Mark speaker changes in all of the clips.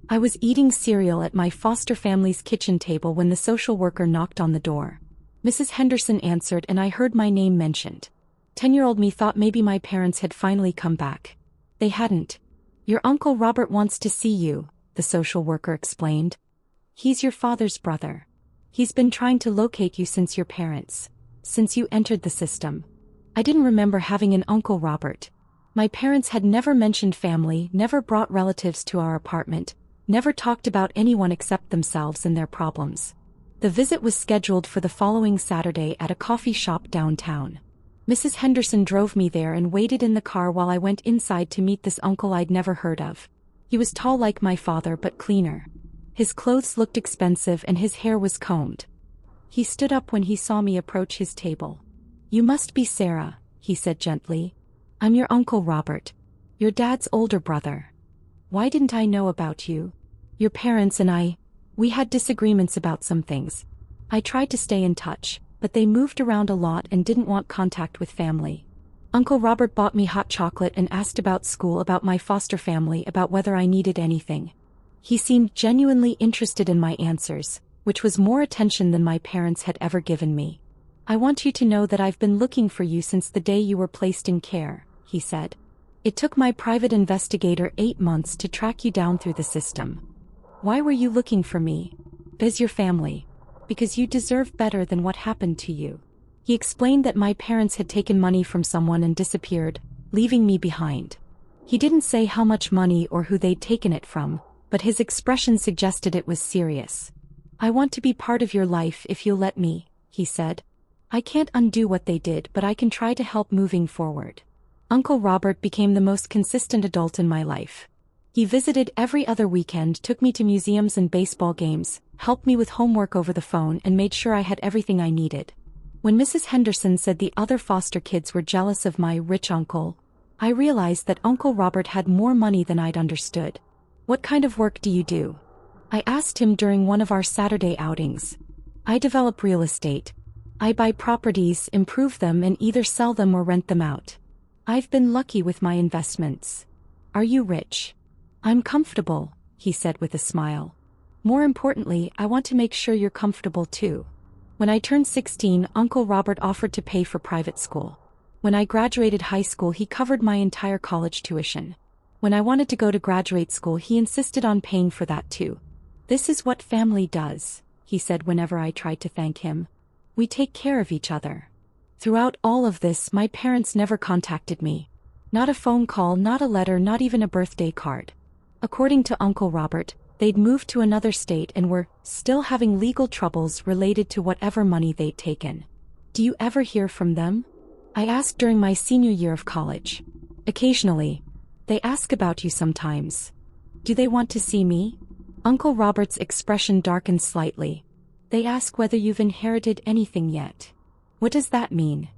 Speaker 1: I was eating cereal at my foster family's kitchen table when the social worker knocked on the door. Mrs. Henderson answered and I heard my name mentioned. 10-year-old me thought maybe my parents had finally come back. They hadn't. Your Uncle Robert wants to see you, the social worker explained. He's your father's brother. He's been trying to locate you since you entered the system. I didn't remember having an Uncle Robert. My parents had never mentioned family, never brought relatives to our apartment, never talked about anyone except themselves and their problems. The visit was scheduled for the following Saturday at a coffee shop downtown. Mrs. Henderson drove me there and waited in the car while I went inside to meet this uncle I'd never heard of. He was tall like my father but cleaner. His clothes looked expensive and his hair was combed. He stood up when he saw me approach his table. "You must be Sarah," he said gently. "I'm your Uncle Robert. Your dad's older brother. Why didn't I know about you? Your parents and we had disagreements about some things. I tried to stay in touch, but they moved around a lot and didn't want contact with family. Uncle Robert bought me hot chocolate and asked about school, about my foster family, about whether I needed anything. He seemed genuinely interested in my answers, which was more attention than my parents had ever given me. I want you to know that I've been looking for you since the day you were placed in care," he said. "It took my private investigator 8 months to track you down through the system. Why were you looking for me? Because your family. Because you deserve better than what happened to you." He explained that my parents had taken money from someone and disappeared, leaving me behind. He didn't say how much money or who they'd taken it from, but his expression suggested it was serious. "I want to be part of your life if you'll let me," he said. "I can't undo what they did, but I can try to help moving forward." Uncle Robert became the most consistent adult in my life. He visited every other weekend, took me to museums and baseball games, helped me with homework over the phone, and made sure I had everything I needed. When Mrs. Henderson said the other foster kids were jealous of my rich uncle, I realized that Uncle Robert had more money than I'd understood. "What kind of work do you do?" I asked him during one of our Saturday outings. "I develop real estate. I buy properties, improve them, and either sell them or rent them out. I've been lucky with my investments." "Are you rich?" "I'm comfortable," he said with a smile. "More importantly, I want to make sure you're comfortable too." When I turned 16, Uncle Robert offered to pay for private school. When I graduated high school, he covered my entire college tuition. When I wanted to go to graduate school, he insisted on paying for that too. "This is what family does," he said whenever I tried to thank him. "We take care of each other." Throughout all of this, my parents never contacted me. Not a phone call, not a letter, not even a birthday card. According to Uncle Robert, they'd moved to another state and were still having legal troubles related to whatever money they'd taken. "Do you ever hear from them?" I asked during my senior year of college. "Occasionally. They ask about you sometimes." "Do they want to see me?" Uncle Robert's expression darkened slightly. "They ask whether you've inherited anything yet." "What does that mean?"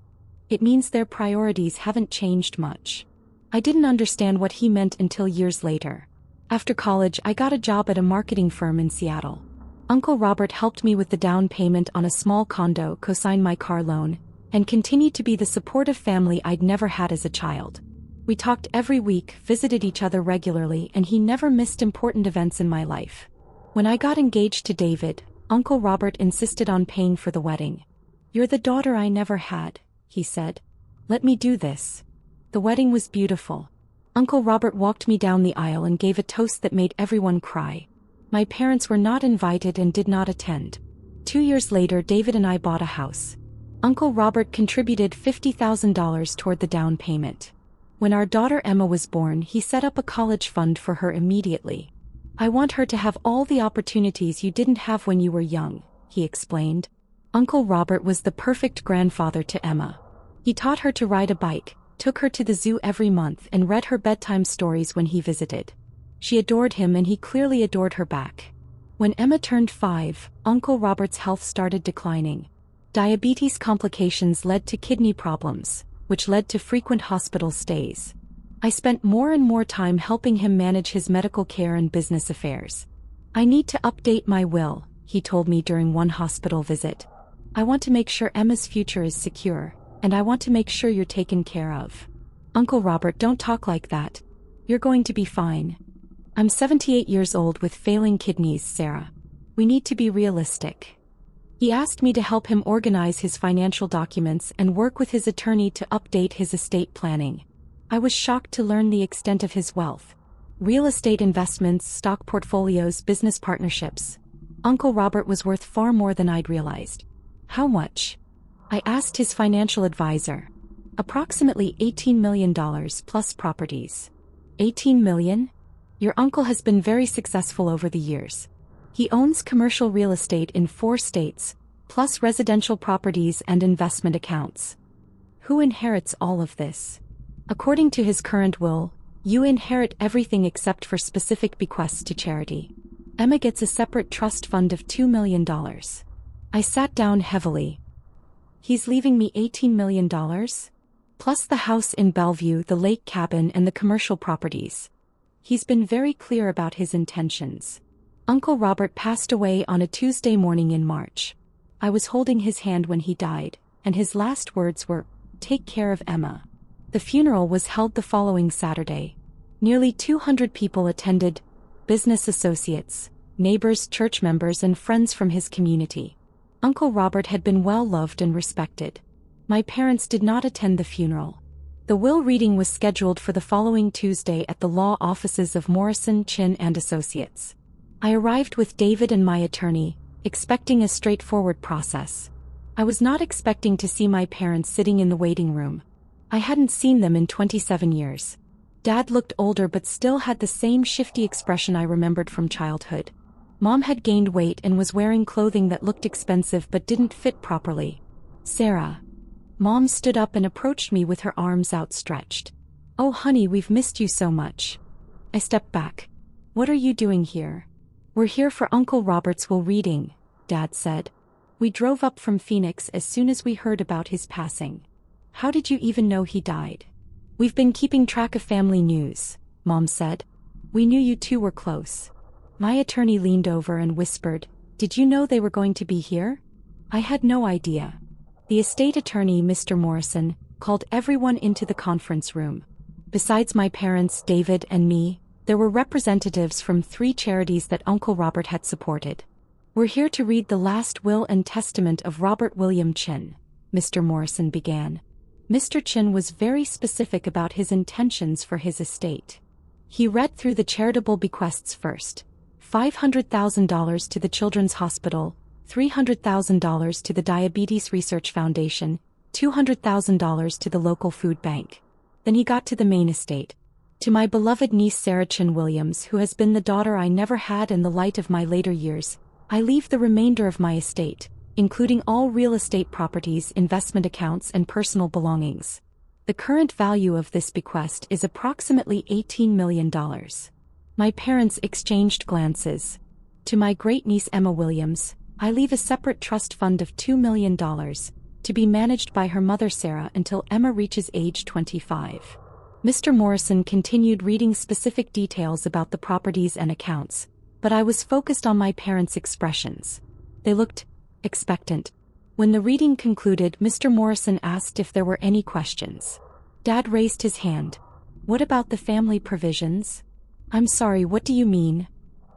Speaker 1: "It means their priorities haven't changed much." I didn't understand what he meant until years later. After college, I got a job at a marketing firm in Seattle. Uncle Robert helped me with the down payment on a small condo, co-signed my car loan, and continued to be the supportive family I'd never had as a child. We talked every week, visited each other regularly, and he never missed important events in my life. When I got engaged to David, Uncle Robert insisted on paying for the wedding. "You're the daughter I never had," he said. "Let me do this." The wedding was beautiful. Uncle Robert walked me down the aisle and gave a toast that made everyone cry. My parents were not invited and did not attend. 2 years later, David and I bought a house. Uncle Robert contributed $50,000 toward the down payment. When our daughter Emma was born, he set up a college fund for her immediately. "I want her to have all the opportunities you didn't have when you were young," he explained. Uncle Robert was the perfect grandfather to Emma. He taught her to ride a bike, took her to the zoo every month, and read her bedtime stories when he visited. She adored him and he clearly adored her back. When Emma turned 5, Uncle Robert's health started declining. Diabetes complications led to kidney problems, which led to frequent hospital stays. I spent more and more time helping him manage his medical care and business affairs. "I need to update my will," he told me during one hospital visit. "I want to make sure Emma's future is secure, and I want to make sure you're taken care of." "Uncle Robert, don't talk like that. You're going to be fine." I'm 78 years old with failing kidneys, Sarah. We need to be realistic. He asked me to help him organize his financial documents and work with his attorney to update his estate planning. I was shocked to learn the extent of his wealth. Real estate investments, stock portfolios, business partnerships. Uncle Robert was worth far more than I'd realized. How much? I asked his financial advisor. Approximately $18 million plus properties. 18 million? Your uncle has been very successful over the years. He owns commercial real estate in 4 states, plus residential properties and investment accounts. Who inherits all of this? According to his current will, you inherit everything except for specific bequests to charity. Emma gets a separate trust fund of $2 million. I sat down heavily. He's leaving me $18 million? Plus the house in Bellevue, the lake cabin, and the commercial properties. He's been very clear about his intentions. Uncle Robert passed away on a Tuesday morning in March. I was holding his hand when he died, and his last words were, "Take care of Emma." The funeral was held the following Saturday. Nearly 200 people attended, business associates, neighbors, church members, and friends from his community. Uncle Robert had been well loved and respected. My parents did not attend the funeral. The will reading was scheduled for the following Tuesday at the law offices of Morrison, Chin and Associates. I arrived with David and my attorney, expecting a straightforward process. I was not expecting to see my parents sitting in the waiting room. I hadn't seen them in 27 years. Dad looked older but still had the same shifty expression I remembered from childhood. Mom had gained weight and was wearing clothing that looked expensive but didn't fit properly. "Sarah." Mom stood up and approached me with her arms outstretched. "Oh honey, we've missed you so much." I stepped back. "What are you doing here?" "We're here for Uncle Robert's will reading," Dad said. "We drove up from Phoenix as soon as we heard about his passing." "How did you even know he died?" "We've been keeping track of family news," Mom said. "We knew you two were close." My attorney leaned over and whispered, "Did you know they were going to be here?" I had no idea. The estate attorney, Mr. Morrison, called everyone into the conference room. Besides my parents, David, and me, there were representatives from 3 charities that Uncle Robert had supported. "We're here to read the last will and testament of Robert William Chin," Mr. Morrison began. Mr. Chin was very specific about his intentions for his estate. He read through the charitable bequests first. $500,000 to the Children's Hospital, $300,000 to the Diabetes Research Foundation, $200,000 to the local food bank. Then he got to the main estate. "To my beloved niece Sarah Chin Williams, who has been the daughter I never had and the light of my later years, I leave the remainder of my estate, including all real estate properties, investment accounts, and personal belongings. The current value of this bequest is approximately $18 million. My parents exchanged glances. "To my great-niece Emma Williams, I leave a separate trust fund of $2 million, to be managed by her mother Sarah until Emma reaches age 25. Mr. Morrison continued reading specific details about the properties and accounts, but I was focused on my parents' expressions. They looked expectant. When the reading concluded, Mr. Morrison asked if there were any questions. Dad raised his hand. "What about the family provisions?" "I'm sorry, what do you mean?"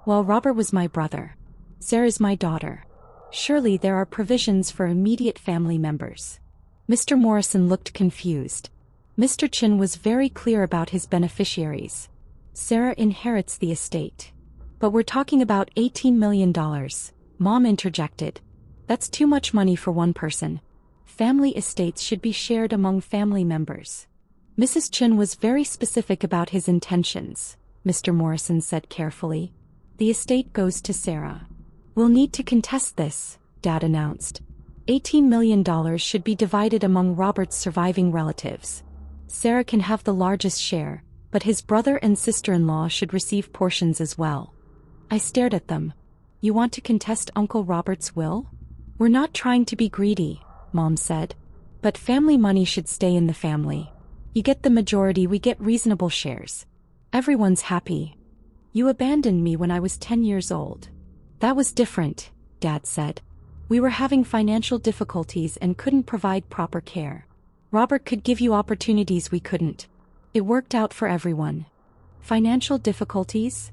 Speaker 1: "Well, Robert was my brother. Sarah's my daughter. Surely there are provisions for immediate family members." Mr. Morrison looked confused. Mr. Chin was very clear about his beneficiaries. "Sarah inherits the estate." "But we're talking about $18 million, Mom interjected. "That's too much money for one person. Family estates should be shared among family members." Mrs. Chin was very specific about his intentions, Mr. Morrison said carefully. "The estate goes to Sarah." "We'll need to contest this," Dad announced. $18 million should be divided among Robert's surviving relatives. Sarah can have the largest share, but his brother and sister-in-law should receive portions as well. I stared at them. "You want to contest Uncle Robert's will?" "We're not trying to be greedy," Mom said. "But family money should stay in the family. You get the majority, we get reasonable shares. Everyone's happy." "You abandoned me when I was 10 years old." "That was different," Dad said. "We were having financial difficulties and couldn't provide proper care. Robert could give you opportunities we couldn't. It worked out for everyone." "Financial difficulties?"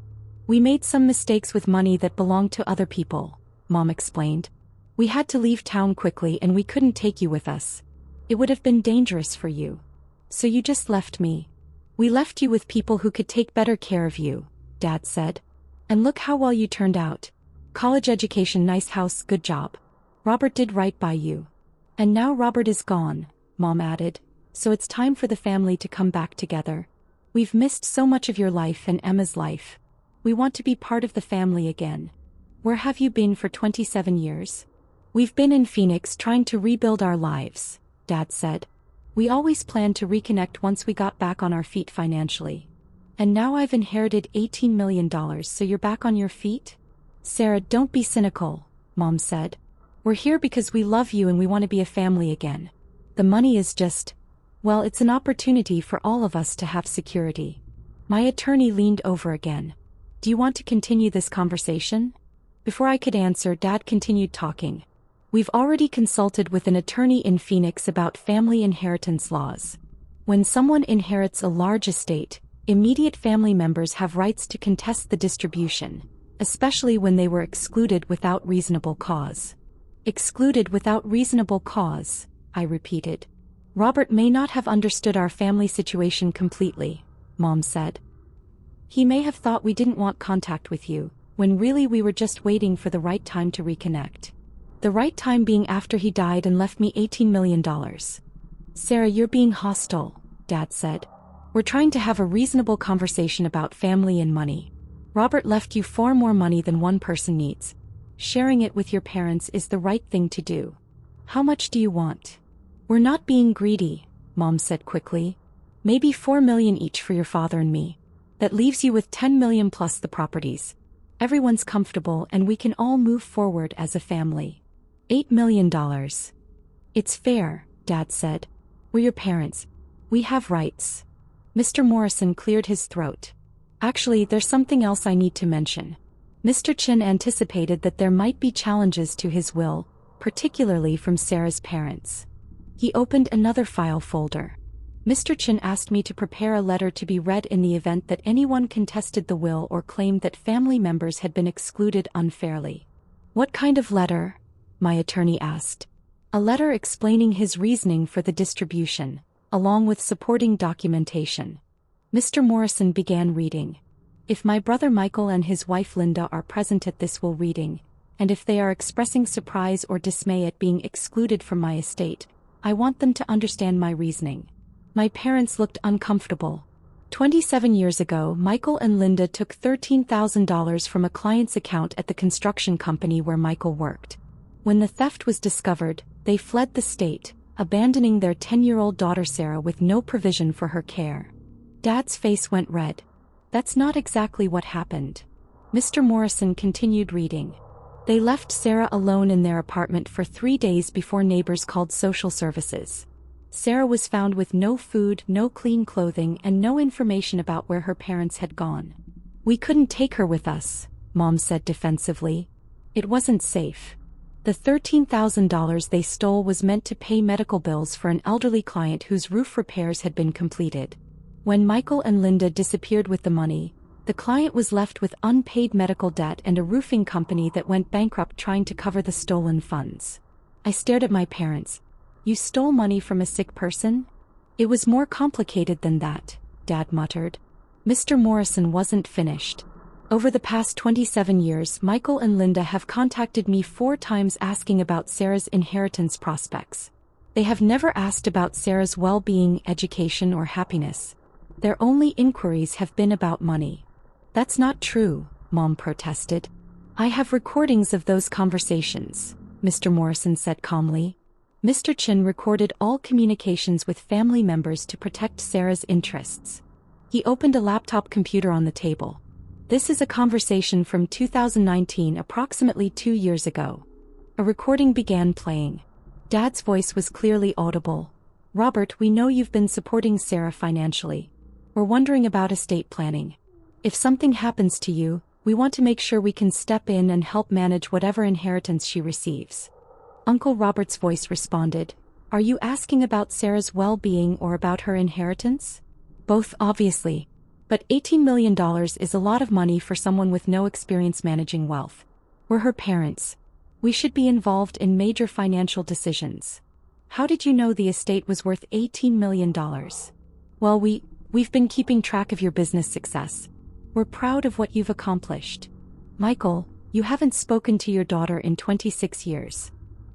Speaker 1: We made some mistakes with money that belonged to other people, Mom explained. We had to leave town quickly and we couldn't take you with us. It would have been dangerous for you. So you just left me. We left you with people who could take better care of you, Dad said. And look how well you turned out. College education, nice house, good job. Robert did right by you. And now Robert is gone, Mom added, so it's time for the family to come back together. We've missed so much of your life and Emma's life. We want to be part of the family again. Where have you been for 27 years? We've been in Phoenix trying to rebuild our lives, Dad said. We always planned to reconnect once we got back on our feet financially. And now I've inherited $18 million, so you're back on your feet? Sarah, don't be cynical, Mom said. We're here because we love you and we want to be a family again. The money is just, well, it's an opportunity for all of us to have security. My attorney leaned over again. Do you want to continue this conversation? Before I could answer, Dad continued talking. We've already consulted with an attorney in Phoenix about family inheritance laws. When someone inherits a large estate, immediate family members have rights to contest the distribution, especially when they were excluded without reasonable cause. Excluded without reasonable cause, I repeated. Robert may not have understood our family situation completely, Mom said. He may have thought we didn't want contact with you, when really we were just waiting for the right time to reconnect. The right time being after he died and left me $18 million. Sarah, you're being hostile, Dad said. We're trying to have a reasonable conversation about family and money. Robert left you far more money than one person needs. Sharing it with your parents is the right thing to do. How much do you want? We're not being greedy, Mom said quickly. Maybe $4 million each for your father and me. That leaves you with $10 million plus the properties. Everyone's comfortable and we can all move forward as a family. $8 million. It's fair, Dad said. We're your parents. We have rights. Mr. Morrison cleared his throat. Actually, there's something else I need to mention. Mr. Chin anticipated that there might be challenges to his will, particularly from Sarah's parents. He opened another file folder. Mr. Chin asked me to prepare a letter to be read in the event that anyone contested the will or claimed that family members had been excluded unfairly. What kind of letter? My attorney asked. A letter explaining his reasoning for the distribution, along with supporting documentation. Mr. Morrison began reading. If my brother Michael and his wife Linda are present at this will reading, and if they are expressing surprise or dismay at being excluded from my estate, I want them to understand my reasoning. My parents looked uncomfortable. 27 years ago, Michael and Linda took $13,000 from a client's account at the construction company where Michael worked. When the theft was discovered, they fled the state, abandoning their 10-year-old daughter Sarah with no provision for her care. Dad's face went red. That's not exactly what happened. Mr. Morrison continued reading. They left Sarah alone in their apartment for 3 days before neighbors called social services. Sarah was found with no food, no clean clothing, and no information about where her parents had gone. We couldn't take her with us, Mom said defensively. It wasn't safe. The $13,000 they stole was meant to pay medical bills for an elderly client whose roof repairs had been completed. When Michael and Linda disappeared with the money, the client was left with unpaid medical debt and a roofing company that went bankrupt trying to cover the stolen funds. I stared at my parents. You stole money from a sick person? It was more complicated than that, Dad muttered. Mr. Morrison wasn't finished. Over the past 27 years, Michael and Linda have contacted me 4 times asking about Sarah's inheritance prospects. They have never asked about Sarah's well-being, education, or happiness. Their only inquiries have been about money. That's not true, Mom protested. I have recordings of those conversations, Mr. Morrison said calmly. Mr. Chin recorded all communications with family members to protect Sarah's interests. He opened a laptop computer on the table. This is a conversation from 2019, approximately 2 years ago. A recording began playing. Dad's voice was clearly audible. Robert, we know you've been supporting Sarah financially. We're wondering about estate planning. If something happens to you, we want to make sure we can step in and help manage whatever inheritance she receives. Uncle Robert's voice responded. Are you asking about Sarah's well-being or about her inheritance? Both, obviously. But $18 million is a lot of money for someone with no experience managing wealth. We're her parents. We should be involved in major financial decisions. How did you know the estate was worth $18 million? Well, we've been keeping track of your business success. We're proud of what you've accomplished. Michael, you haven't spoken to your daughter in 26 years.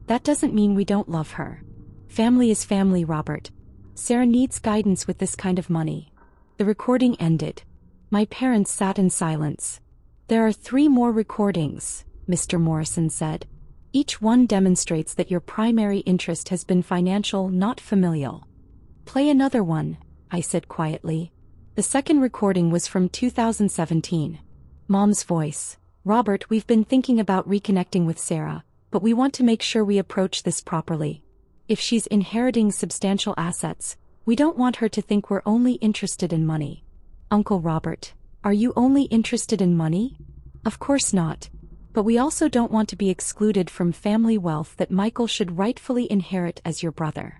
Speaker 1: That doesn't mean we don't love her. Family is family, Robert. Sarah needs guidance with this kind of money. The recording ended. My parents sat in silence. There are 3 more recordings, Mr. Morrison said. Each one demonstrates that your primary interest has been financial, not familial. Play another one, I said quietly. The second recording was from 2017. Mom's voice. Robert, we've been thinking about reconnecting with Sarah, but we want to make sure we approach this properly. If she's inheriting substantial assets, we don't want her to think we're only interested in money. Uncle Robert, are you only interested in money? Of course not. But we also don't want to be excluded from family wealth that Michael should rightfully inherit as your brother.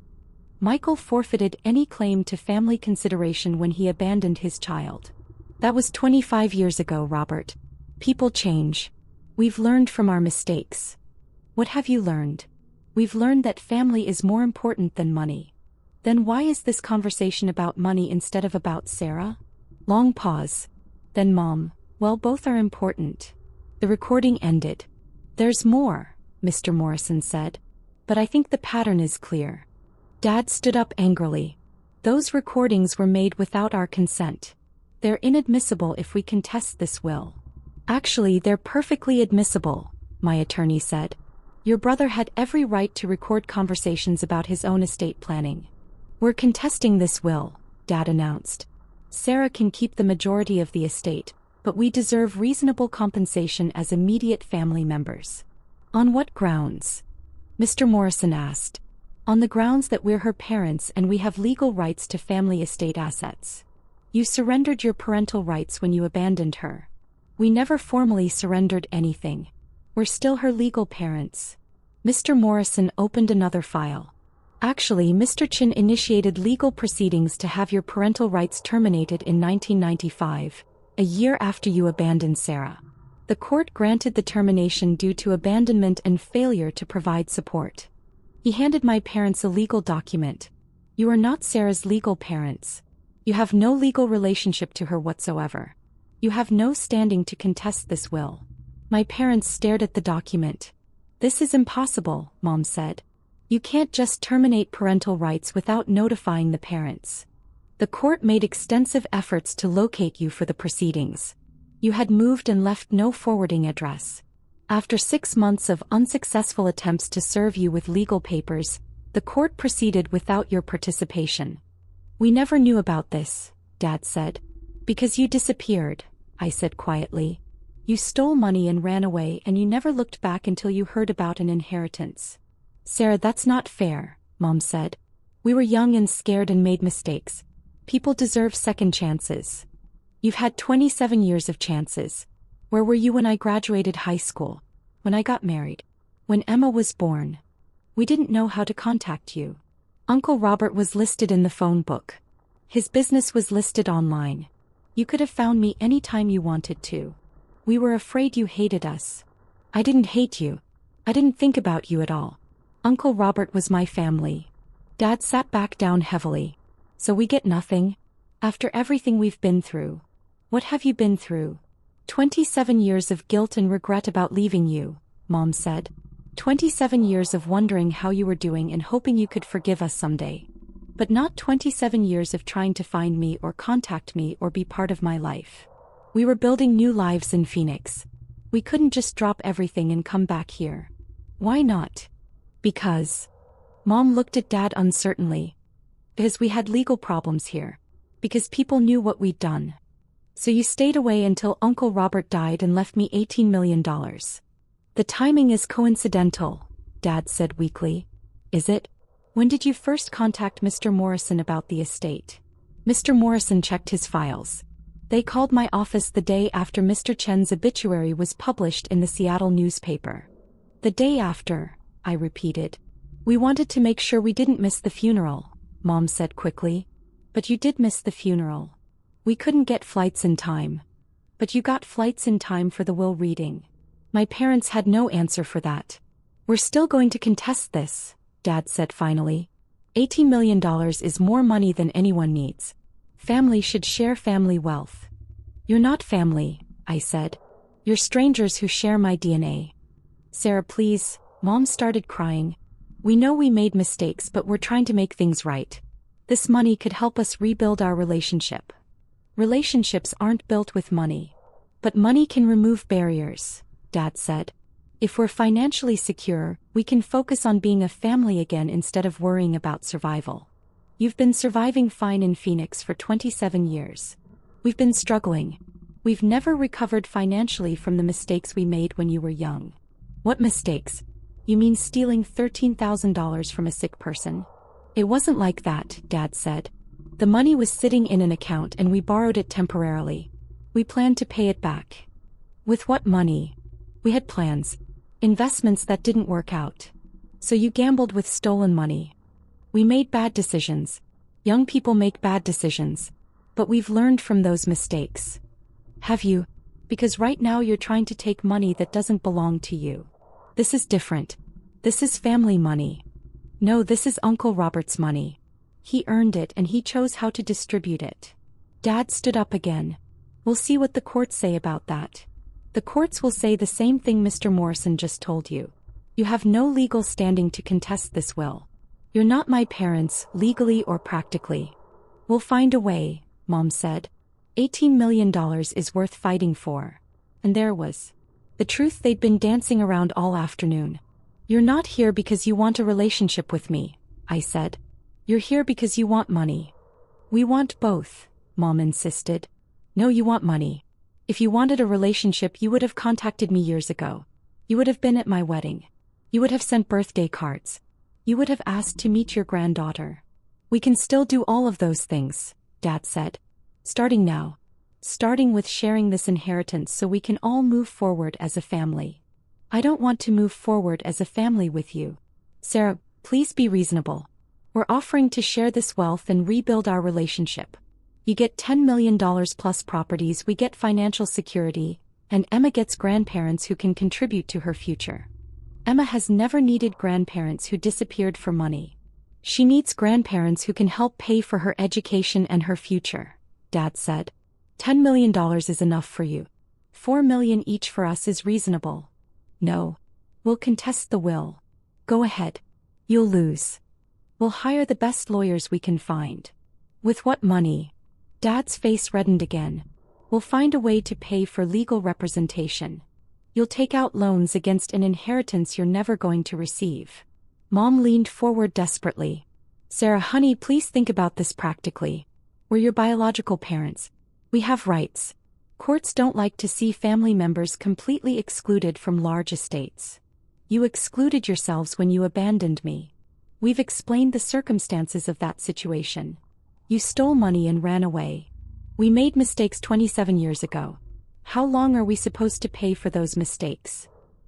Speaker 1: Michael forfeited any claim to family consideration when he abandoned his child. That was 25 years ago, Robert. People change. We've learned from our mistakes. What have you learned? We've learned that family is more important than money. Then why is this conversation about money instead of about Sarah? Long pause. Then Mom, well, both are important. The recording ended. There's more, Mr. Morrison said. But I think the pattern is clear. Dad stood up angrily. Those recordings were made without our consent. They're inadmissible if we contest this will. Actually, they're perfectly admissible, my attorney said. Your brother had every right to record conversations about his own estate planning. We're contesting this will, Dad announced. Sarah can keep the majority of the estate, but we deserve reasonable compensation as immediate family members. On what grounds? Mr. Morrison asked. On the grounds that we're her parents and we have legal rights to family estate assets. You surrendered your parental rights when you abandoned her. We never formally surrendered anything. We're still her legal parents. Mr. Morrison opened another file. Actually, Mr. Chin initiated legal proceedings to have your parental rights terminated in 1995, a year after you abandoned Sarah. The court granted the termination due to abandonment and failure to provide support. He handed my parents a legal document. You are not Sarah's legal parents. You have no legal relationship to her whatsoever. You have no standing to contest this will. My parents stared at the document. This is impossible, Mom said. You can't just terminate parental rights without notifying the parents. The court made extensive efforts to locate you for the proceedings. You had moved and left no forwarding address. After 6 months of unsuccessful attempts to serve you with legal papers, the court proceeded without your participation. We never knew about this, Dad said. Because you disappeared, I said quietly. You stole money and ran away, and you never looked back until you heard about an inheritance. Sarah, that's not fair, Mom said. We were young and scared and made mistakes. People deserve second chances. You've had 27 years of chances. Where were you when I graduated high school? When I got married? When Emma was born? We didn't know how to contact you. Uncle Robert was listed in the phone book. His business was listed online. You could have found me any time you wanted to. We were afraid you hated us. I didn't hate you. I didn't think about you at all. Uncle Robert was my family. Dad sat back down heavily. So we get nothing? After everything we've been through. What have you been through? 27 years of guilt and regret about leaving you, Mom said. 27 years of wondering how you were doing and hoping you could forgive us someday. But not 27 years of trying to find me or contact me or be part of my life. We were building new lives in Phoenix. We couldn't just drop everything and come back here. Why not? Because. Mom looked at Dad uncertainly. Because we had legal problems here. Because people knew what we'd done. So you stayed away until Uncle Robert died and left me $18 million. The timing is coincidental, Dad said weakly. Is it? When did you first contact Mr. Morrison about the estate? Mr. Morrison checked his files. They called my office the day after Mr. Chen's obituary was published in the Seattle newspaper. The day after, I repeated. We wanted to make sure we didn't miss the funeral, Mom said quickly. But you did miss the funeral. We couldn't get flights in time. But you got flights in time for the will reading. My parents had no answer for that. We're still going to contest this, Dad said finally. $18 million is more money than anyone needs. Family should share family wealth. You're not family, I said. You're strangers who share my DNA. Sarah, please, Mom started crying. We know we made mistakes, but we're trying to make things right. This money could help us rebuild our relationship. Relationships aren't built with money. But money can remove barriers, Dad said. If we're financially secure, we can focus on being a family again instead of worrying about survival. You've been surviving fine in Phoenix for 27 years. We've been struggling. We've never recovered financially from the mistakes we made when you were young. What mistakes? You mean stealing $13,000 from a sick person? It wasn't like that, Dad said. The money was sitting in an account and we borrowed it temporarily. We planned to pay it back. With what money? We had plans. Investments that didn't work out. So you gambled with stolen money. We made bad decisions. Young people make bad decisions. But we've learned from those mistakes. Have you? Because right now you're trying to take money that doesn't belong to you. This is different. This is family money. No, this is Uncle Robert's money. He earned it and he chose how to distribute it. Dad stood up again. We'll see what the courts say about that. The courts will say the same thing Mr. Morrison just told you. You have no legal standing to contest this will. You're not my parents, legally or practically. We'll find a way, Mom said. $18 million is worth fighting for. And there was the truth they'd been dancing around all afternoon. You're not here because you want a relationship with me, I said. You're here because you want money. We want both, Mom insisted. No, you want money. If you wanted a relationship, you would have contacted me years ago. You would have been at my wedding. You would have sent birthday cards. You would have asked to meet your granddaughter. We can still do all of those things, Dad said. Starting now. Starting with sharing this inheritance so we can all move forward as a family. I don't want to move forward as a family with you. Sarah, please be reasonable. We're offering to share this wealth and rebuild our relationship. You get $10 million plus properties, we get financial security, and Emma gets grandparents who can contribute to her future. Emma has never needed grandparents who disappeared for money. She needs grandparents who can help pay for her education and her future, Dad said. $10 million is enough for you. $4 million each for us is reasonable. No. We'll contest the will. Go ahead. You'll lose. We'll hire the best lawyers we can find. With what money? Dad's face reddened again. We'll find a way to pay for legal representation. You'll take out loans against an inheritance you're never going to receive. Mom leaned forward desperately. Sarah, honey, please think about this practically. We're your biological parents. We have rights. Courts don't like to see family members completely excluded from large estates. You excluded yourselves when you abandoned me. We've explained the circumstances of that situation. You stole money and ran away. We made mistakes 27 years ago. How long are we supposed to pay for those mistakes?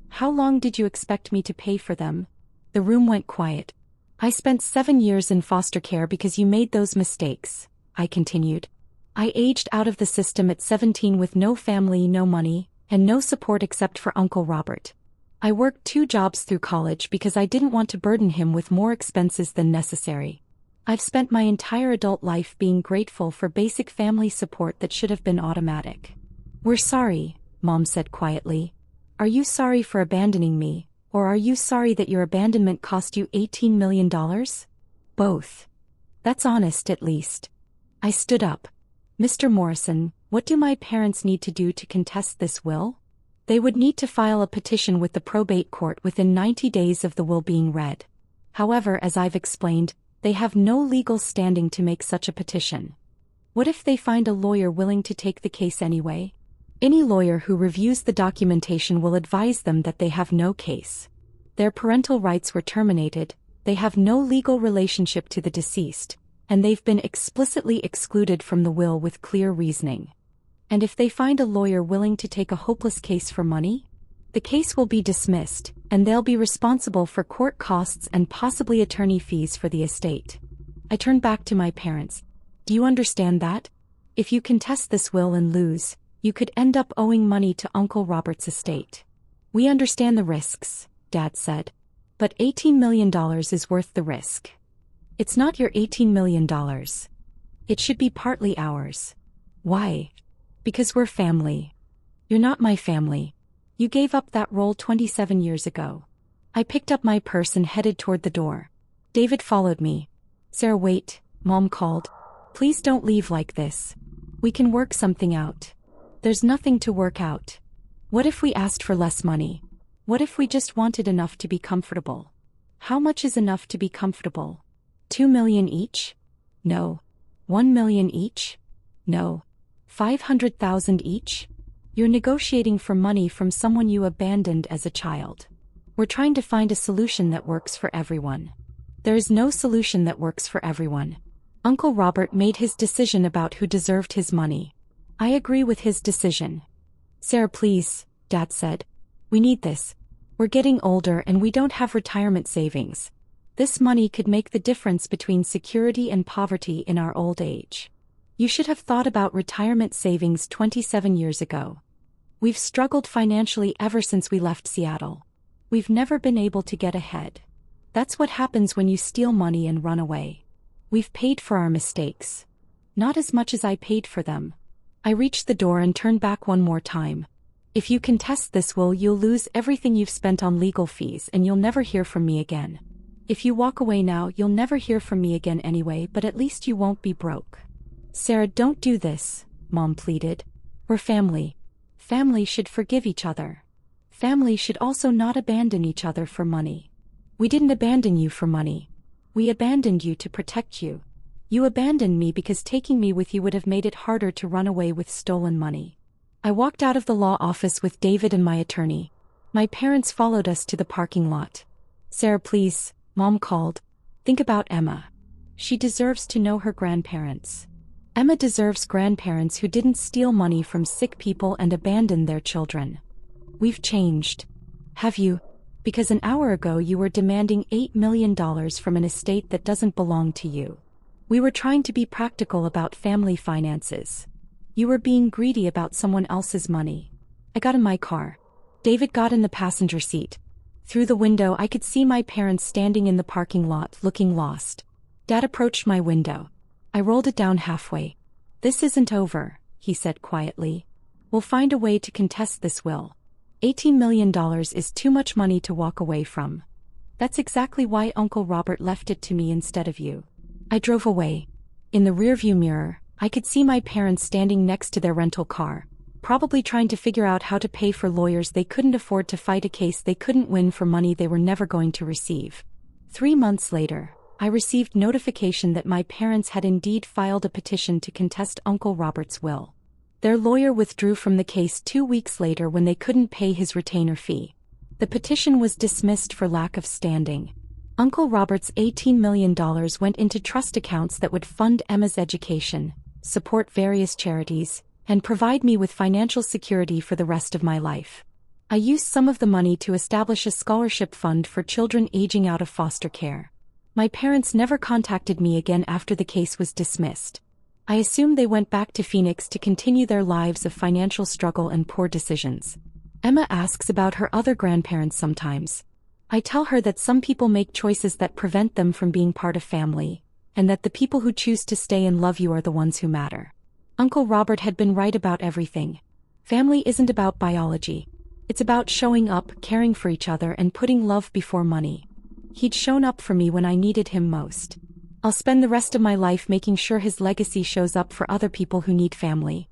Speaker 1: How long did you expect me to pay for them? The room went quiet. I spent 7 years in foster care because you made those mistakes, I continued. I aged out of the system at 17 with no family, no money, and no support except for Uncle Robert. I worked 2 jobs through college because I didn't want to burden him with more expenses than necessary. I've spent my entire adult life being grateful for basic family support that should have been automatic. We're sorry, Mom said quietly. Are you sorry for abandoning me, or are you sorry that your abandonment cost you $18 million? Both. That's honest at least. I stood up. Mr. Morrison, what do my parents need to do to contest this will? They would need to file a petition with the probate court within 90 days of the will being read. However, as I've explained, they have no legal standing to make such a petition. What if they find a lawyer willing to take the case anyway? Any lawyer who reviews the documentation will advise them that they have no case. Their parental rights were terminated, they have no legal relationship to the deceased, and they've been explicitly excluded from the will with clear reasoning. And if they find a lawyer willing to take a hopeless case for money? The case will be dismissed, and they'll be responsible for court costs and possibly attorney fees for the estate. I turned back to my parents. Do you understand that? If you contest this will and lose, you could end up owing money to Uncle Robert's estate. We understand the risks, Dad said. But $18 million is worth the risk. It's not your $18 million. It should be partly ours. Why? Because we're family. You're not my family. You gave up that role 27 years ago. I picked up my purse and headed toward the door. David followed me. Sarah, wait, Mom called. Please don't leave like this. We can work something out. There's nothing to work out. What if we asked for less money? What if we just wanted enough to be comfortable? How much is enough to be comfortable? 2 million each? No. 1 million each? No. 500,000 each? You're negotiating for money from someone you abandoned as a child. We're trying to find a solution that works for everyone. There is no solution that works for everyone. Uncle Robert made his decision about who deserved his money. I agree with his decision. Sarah, please, Dad said. We need this. We're getting older and we don't have retirement savings. This money could make the difference between security and poverty in our old age. You should have thought about retirement savings 27 years ago. We've struggled financially ever since we left Seattle. We've never been able to get ahead. That's what happens when you steal money and run away. We've paid for our mistakes. Not as much as I paid for them. I reached the door and turned back one more time. If you contest this will, you'll lose everything you've spent on legal fees and you'll never hear from me again. If you walk away now, you'll never hear from me again anyway, but at least you won't be broke. Sarah, don't do this, Mom pleaded. We're family. Family should forgive each other. Family should also not abandon each other for money. We didn't abandon you for money. We abandoned you to protect you. You abandoned me because taking me with you would have made it harder to run away with stolen money. I walked out of the law office with David and my attorney. My parents followed us to the parking lot. Sarah, please, Mom called. Think about Emma. She deserves to know her grandparents. Emma deserves grandparents who didn't steal money from sick people and abandon their children. We've changed. Have you? Because an hour ago you were demanding $8 million from an estate that doesn't belong to you. We were trying to be practical about family finances. You were being greedy about someone else's money. I got in my car. David got in the passenger seat. Through the window I could see my parents standing in the parking lot looking lost. Dad approached my window. I rolled it down halfway. This isn't over, he said quietly. We'll find a way to contest this will. $18 million is too much money to walk away from. That's exactly why Uncle Robert left it to me instead of you. I drove away. In the rearview mirror, I could see my parents standing next to their rental car, probably trying to figure out how to pay for lawyers they couldn't afford to fight a case they couldn't win for money they were never going to receive. 3 months later, I received notification that my parents had indeed filed a petition to contest Uncle Robert's will. Their lawyer withdrew from the case 2 weeks later when they couldn't pay his retainer fee. The petition was dismissed for lack of standing. Uncle Robert's $18 million went into trust accounts that would fund Emma's education, support various charities, and provide me with financial security for the rest of my life. I used some of the money to establish a scholarship fund for children aging out of foster care. My parents never contacted me again after the case was dismissed. I assumed they went back to Phoenix to continue their lives of financial struggle and poor decisions. Emma asks about her other grandparents sometimes. I tell her that some people make choices that prevent them from being part of family, and that the people who choose to stay and love you are the ones who matter. Uncle Robert had been right about everything. Family isn't about biology. It's about showing up, caring for each other, and putting love before money. He'd shown up for me when I needed him most. I'll spend the rest of my life making sure his legacy shows up for other people who need family.